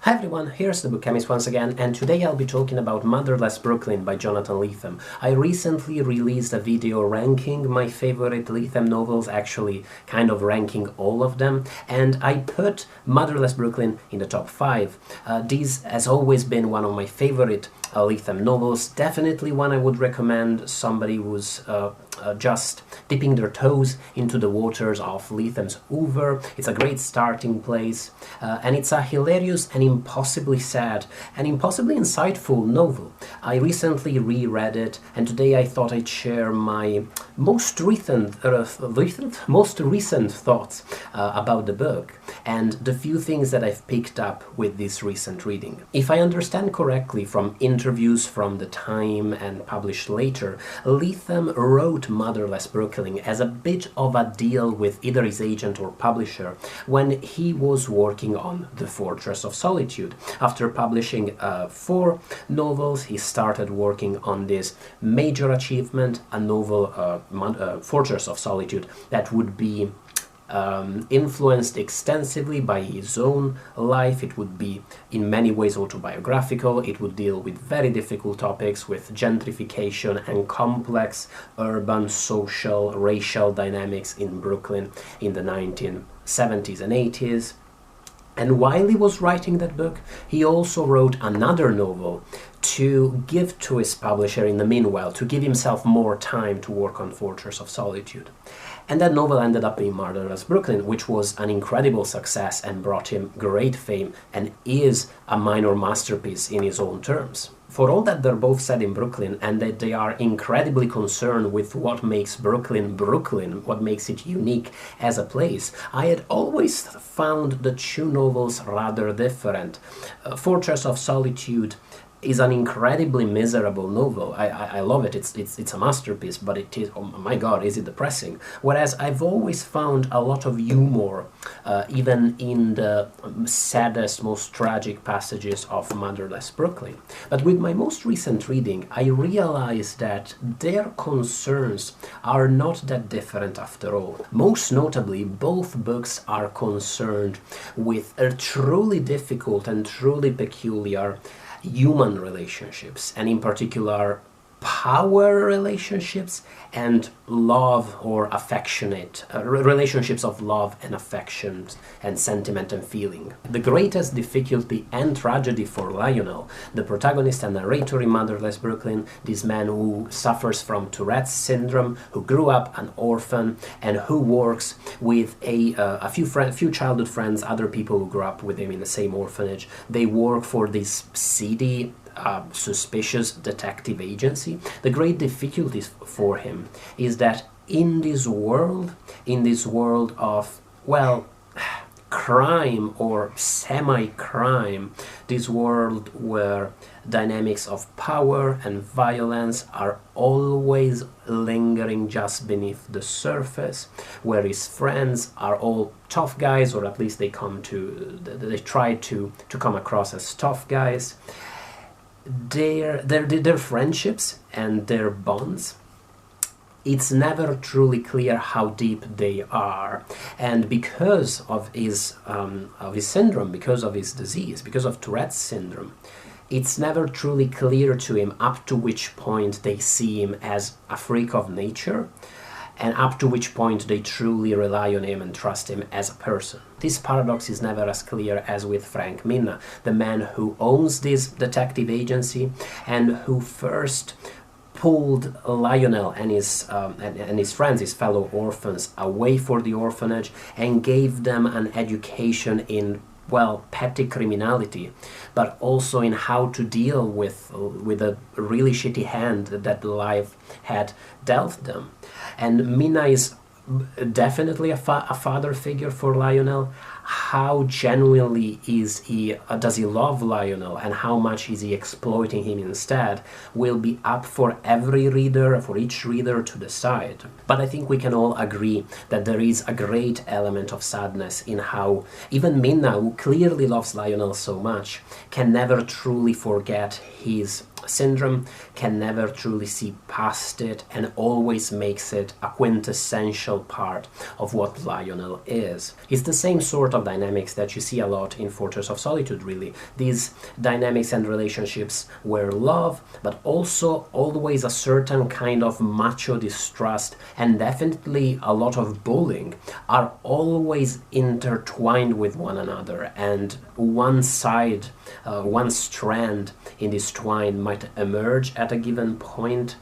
Hi everyone, here's the Book Chemist once again, and today I'll be talking about Motherless Brooklyn by Jonathan Lethem. I recently released a video ranking my favorite Lethem novels, actually kind of ranking all of them, and I put Motherless Brooklyn in the top 5. This has always been one of my favorite Lethem novels, definitely one I would recommend somebody who's just dipping their toes into the waters of Lethem's oeuvre. It's a great starting place, and it's a hilarious and impossibly sad and impossibly insightful novel. I recently reread it, and today I thought I'd share my most recent thoughts about the book and the few things that I've picked up with this recent reading. If I understand correctly from interviews from the time and published later, Lethem wrote Motherless Brooklyn as a bit of a deal with either his agent or publisher when he was working on The Fortress of Solitude. After publishing 4 novels, he started working on this major achievement, a novel, Fortress of Solitude, that would be influenced extensively by his own life. It would be in many ways autobiographical. It would deal with very difficult topics, with gentrification and complex urban, social, racial dynamics in Brooklyn in the 1970s and 80s. And while he was writing that book, he also wrote another novel to give to his publisher in the meanwhile, to give himself more time to work on Fortress of Solitude. And that novel ended up being Motherless Brooklyn, which was an incredible success and brought him great fame and is a minor masterpiece in his own terms. For all that they're both set in Brooklyn and that they are incredibly concerned with what makes Brooklyn Brooklyn, what makes it unique as a place, I had always found the 2 novels rather different. Fortress of Solitude is an incredibly miserable novel. I love it. It's a masterpiece, but it is, oh my god, is it depressing. Whereas I've always found a lot of humor, even in the saddest, most tragic passages of Motherless Brooklyn. But with my most recent reading, I realized that their concerns are not that different after all. Most notably, both books are concerned with a truly difficult and truly peculiar human relationships, and in particular power relationships and love or affectionate relationships of love and affection and sentiment and feeling. The greatest difficulty and tragedy for Lionel, the protagonist and narrator in Motherless Brooklyn, this man who suffers from Tourette's syndrome, who grew up an orphan and who works with a few childhood friends, other people who grew up with him in the same orphanage. They work for this seedy, suspicious detective agency. The great difficulty for him is that in this world of, well, crime or semi-crime, this world where dynamics of power and violence are always lingering just beneath the surface, where his friends are all tough guys, or at least they try to come across as tough guys. Their friendships and their bonds, it's never truly clear how deep they are, and because of his syndrome, because of his disease, because of Tourette's syndrome, it's never truly clear to him up to which point they see him as a freak of nature and up to which point they truly rely on him and trust him as a person. This paradox is never as clear as with Frank Minna, the man who owns this detective agency and who first pulled Lionel and his friends, his fellow orphans, away for the orphanage and gave them an education in, well, petty criminality, but also in how to deal with a really shitty hand that life had dealt them. And Minna is definitely a father figure for Lionel. How genuinely does he love Lionel, and how much is he exploiting him instead, will be up for every reader, for each reader to decide. But I think we can all agree that there is a great element of sadness in how even Minna, who clearly loves Lionel so much, can never truly forget his syndrome, can never truly see past it, and always makes it a quintessential part of what Lionel is. It's the same sort of dynamics that you see a lot in Fortress of Solitude, really. These dynamics and relationships where love, but also always a certain kind of macho distrust, and definitely a lot of bullying, are always intertwined with one another, and one side, one strand in this twine might emerge at a given point,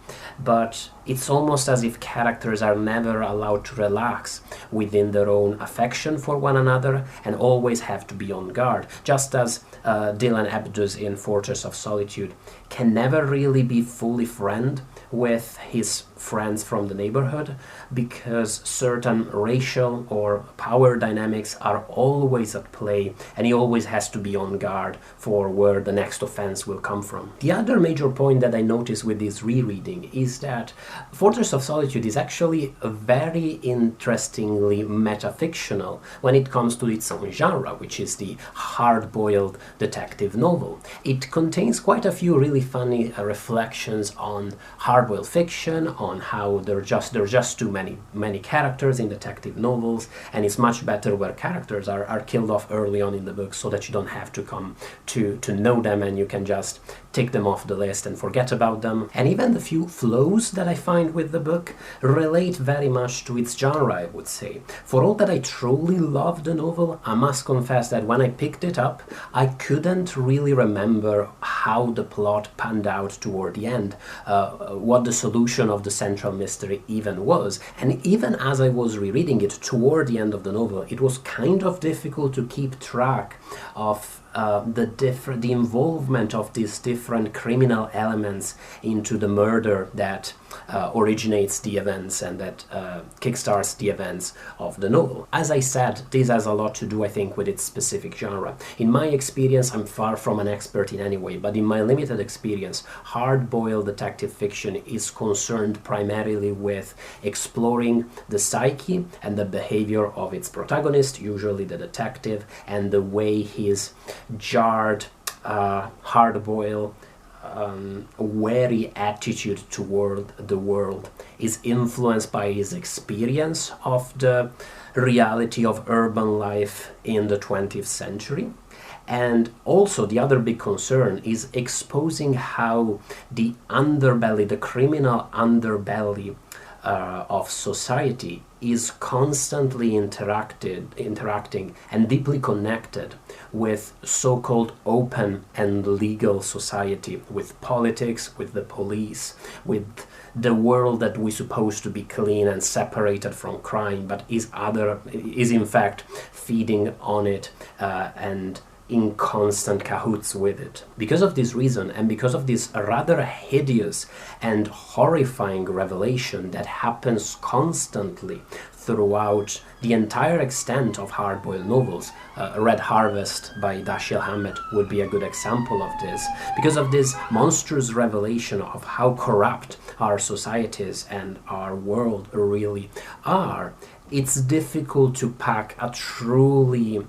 but it's almost as if characters are never allowed to relax within their own affection for one another and always have to be on guard. Just as Dylan Abdus in Fortress of Solitude can never really be fully friend with his friends from the neighborhood, because certain racial or power dynamics are always at play, and he always has to be on guard for where the next offense will come from. The other major point that I noticed with this rereading is that Fortress of Solitude is actually very interestingly metafictional when it comes to its own genre, which is the hard-boiled detective novel. It contains quite a few really funny reflections on hard-boiled fiction, on how there are just too many characters in detective novels, and it's much better where characters are killed off early on in the book so that you don't have to come to know them, and you can just tick them off the list and forget about them. And even the few flows that I find with the book relate very much to its genre, I would say. For all that I truly love the novel, I must confess that when I picked it up, I couldn't really remember how the plot panned out toward the end, what the solution of the central mystery even was. And even as I was rereading it toward the end of the novel, it was kind of difficult to keep track of the involvement of these different criminal elements into the murder that originates the events and that kickstarts the events of the novel. As I said, this has a lot to do, I think, with its specific genre. In my experience, I'm far from an expert in any way, but in my limited experience, hard-boiled detective fiction is concerned primarily with exploring the psyche and the behavior of its protagonist, usually the detective, and the way his jarred, hard-boiled, wary attitude toward the world is influenced by his experience of the reality of urban life in the 20th century. And also the other big concern is exposing how the underbelly, the criminal underbelly of society is constantly interacting and deeply connected with so-called open and legal society, with politics, with the police, with the world that we're supposed to be clean and separated from crime, but is in fact feeding on it and in constant cahoots with it. Because of this reason, and because of this rather hideous and horrifying revelation that happens constantly throughout the entire extent of hard-boiled novels, Red Harvest by Dashiell Hammett would be a good example of this. Because of this monstrous revelation of how corrupt our societies and our world really are, it's difficult to pack a truly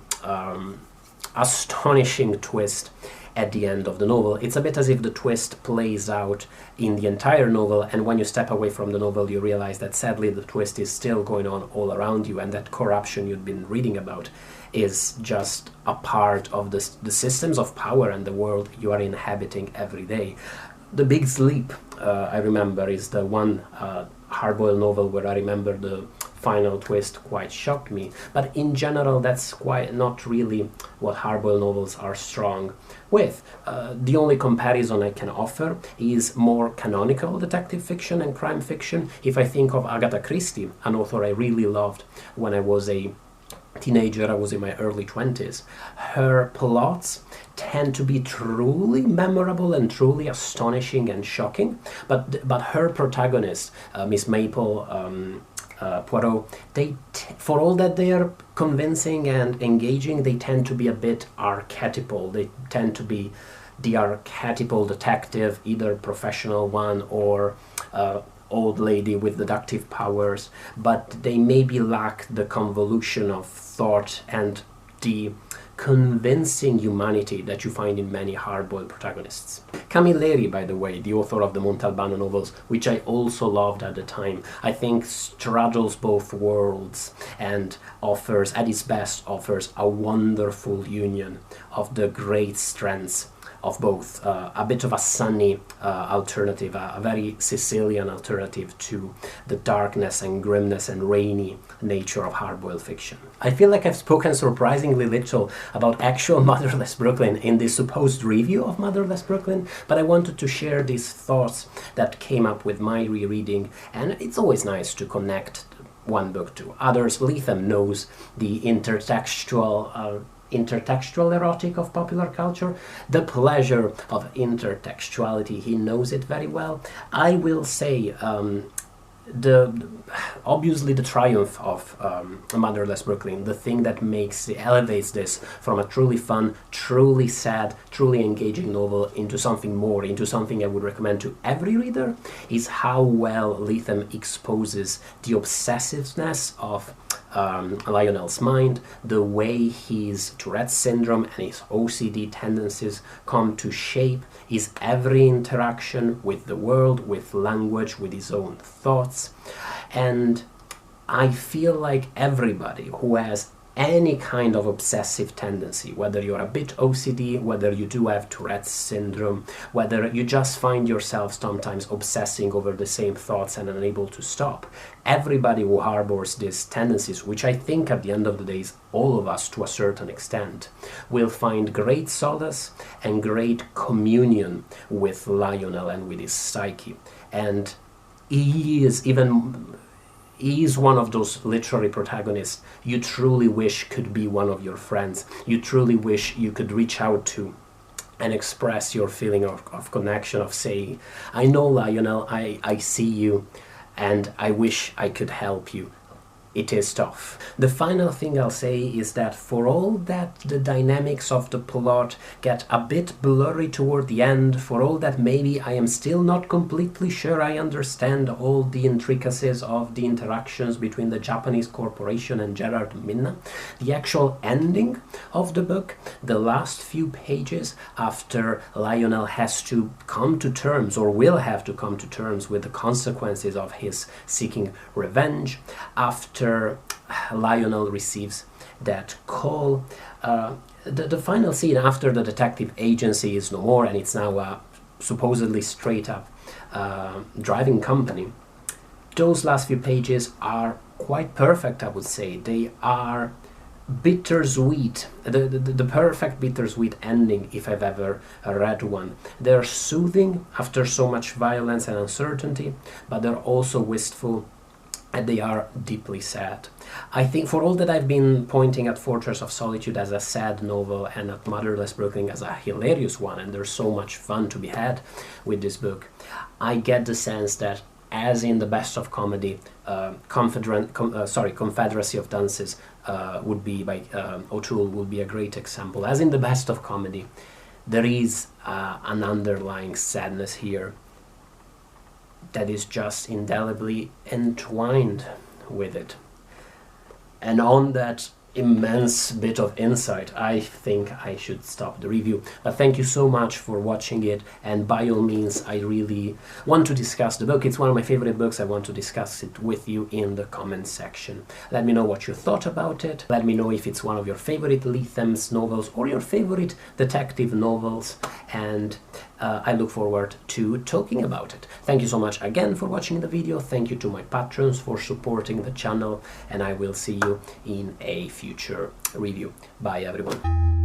astonishing twist at the end of the novel. It's a bit as if the twist plays out in the entire novel, and when you step away from the novel you realize that sadly the twist is still going on all around you, and that corruption you've been reading about is just a part of the systems of power and the world you are inhabiting every day. The Big Sleep, I remember, is the one hard-boiled novel where I remember the final twist quite shocked me, but in general that's quite not really what hard-boiled novels are strong with. The only comparison I can offer is more canonical detective fiction and crime fiction. If I think of Agatha Christie, an author I really loved when I was a teenager, I was in my early 20s, her plots tend to be truly memorable and truly astonishing and shocking, but her protagonist, Miss Maple, Poirot, for all that they are convincing and engaging, they tend to be a bit archetypal. They tend to be the archetypal detective, either professional one or old lady with deductive powers, but they maybe lack the convolution of thought and the convincing humanity that you find in many hard-boiled protagonists. Camilleri, by the way, the author of the Montalbano novels, which I also loved at the time, I think straddles both worlds and offers, at its best, offers a wonderful union of the great strengths of both, a bit of a sunny alternative, a very Sicilian alternative to the darkness and grimness and rainy nature of hard-boiled fiction. I feel like I've spoken surprisingly little about actual Motherless Brooklyn in this supposed review of Motherless Brooklyn, but I wanted to share these thoughts that came up with my rereading, and it's always nice to connect one book to others. Lethem knows the intertextual erotic of popular culture, the pleasure of intertextuality. He knows it very well. I will say obviously the triumph of Motherless Brooklyn, the thing that elevates this from a truly fun, truly sad, truly engaging novel into something more, into something I would recommend to every reader, is how well Lethem exposes the obsessiveness of Lionel's mind, the way his Tourette's syndrome and his OCD tendencies come to shape his every interaction with the world, with language, with his own thoughts. And I feel like everybody who has any kind of obsessive tendency, whether you're a bit OCD, whether you do have Tourette's syndrome, whether you just find yourself sometimes obsessing over the same thoughts and unable to stop, everybody who harbors these tendencies, which I think at the end of the day is all of us to a certain extent, will find great solace and great communion with Lionel and with his psyche. And he is one of those literary protagonists you truly wish could be one of your friends. You truly wish you could reach out to and express your feeling of connection, of saying, I know, Lionel, I see you, and I wish I could help you. It is tough. The final thing I'll say is that for all that the dynamics of the plot get a bit blurry toward the end, for all that maybe I am still not completely sure I understand all the intricacies of the interactions between the Japanese corporation and Gerard Minna, the actual ending of the book, the last few pages after Lionel has to come to terms, or will have to come to terms, with the consequences of his seeking revenge, after Lionel receives that call, the final scene after the detective agency is no more and it's now a supposedly straight up driving company, those last few pages are quite perfect, I would say. They are bittersweet, the perfect bittersweet ending if I've ever read one. They're soothing after so much violence and uncertainty, but they're also wistful, and they are deeply sad. I think for all that I've been pointing at Fortress of Solitude as a sad novel and at Motherless Brooklyn as a hilarious one, and there's so much fun to be had with this book, I get the sense that, as in the best of comedy, Confederacy of Dunces would be by O'Toole would be a great example. As in the best of comedy, there is an underlying sadness here that is just indelibly entwined with it. And on that immense bit of insight, I think I should stop the review. But thank you so much for watching it, and by all means, I really want to discuss the book. It's one of my favorite books. I want to discuss it with you in the comments section. Let me know what you thought about it. Let me know if it's one of your favorite Lethem's novels or your favorite detective novels, and I look forward to talking about it. Thank you so much again for watching the video. Thank you to my patrons for supporting the channel, and I will see you in a future review. Bye everyone.